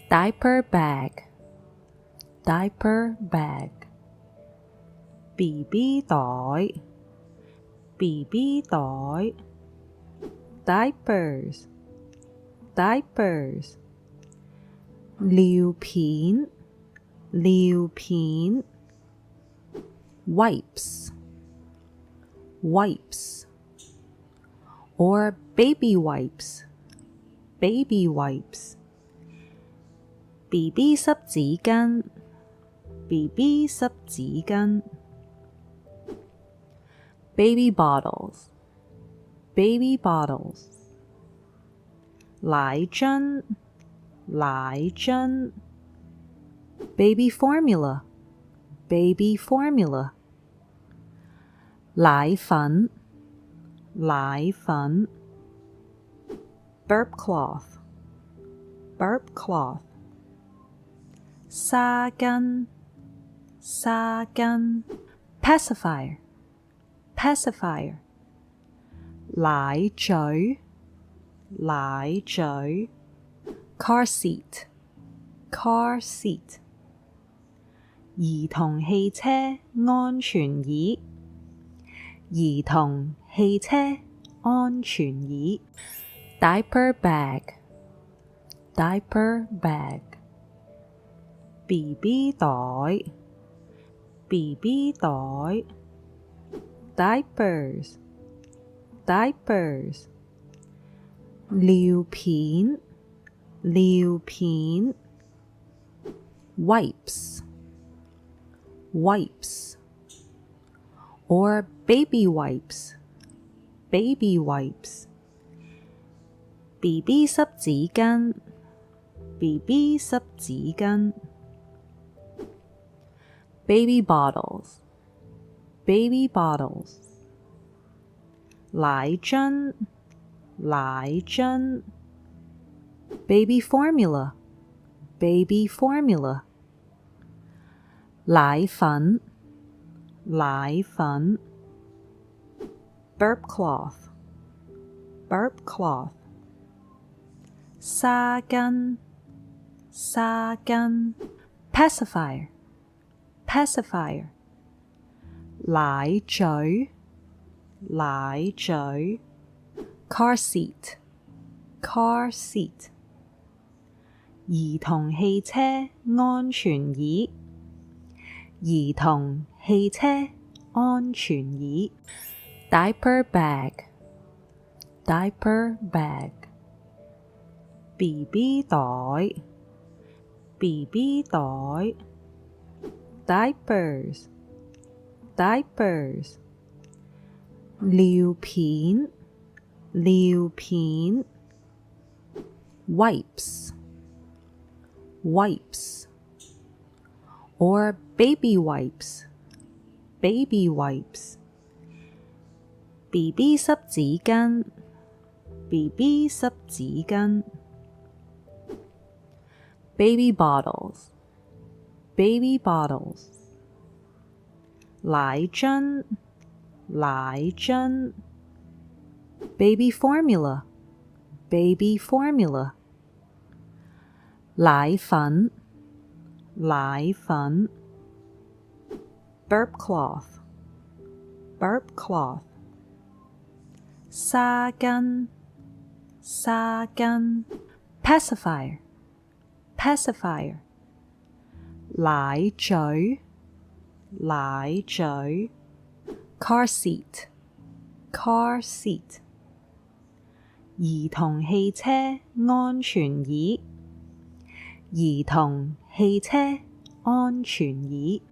Diaper bag, diaper bag. BB 袋, BB 袋. Diapers, diapers. 尿片,尿片. Wipes, wipes. Or baby wipes, baby wipes. BB 濕紙巾, BB 濕紙巾. Baby bottles, baby bottles. 奶樽,奶樽. Baby formula, baby formula. 奶粉,奶粉. Burp cloth, burp cloth. 沙巾,沙巾. Pacifier, pacifier. 奶嘴,奶嘴. Carseat, carseat. 兒童汽車安全椅,兒童汽車安全椅. Diaper bag, diaper bag. BB 袋, BB 袋. Diapers, diapers. 尿片,尿片. Wipes, wipes. Or baby wipes, baby wipes. BB 濕紙巾, BB 濕紙巾. Baby bottles, baby bottles. 奶樽,奶樽. Baby formula, baby formula. 奶粉,奶粉. Burp cloth, burp cloth. 沙巾,沙巾. Pacifier, pacifier. 奶嘴,奶嘴. Carseat, carseat. 兒童汽車安全椅,兒童汽車安全椅. Diaper bag, diaper bag. BB 袋, BB 袋. Diapers, diapers. 尿片,尿片. Wipes, wipes. Or baby wipes, baby wipes. BB 濕紙巾, BB 濕紙巾. Baby bottles, baby bottles. 奶樽,奶樽. Baby formula, baby formula. 奶粉,奶粉. Burp cloth, burp cloth. 沙巾,沙巾. Pacifier, pacifier. 奶嘴,奶嘴. Carseat, carseat. 兒童汽車安全椅,兒童汽車安全椅.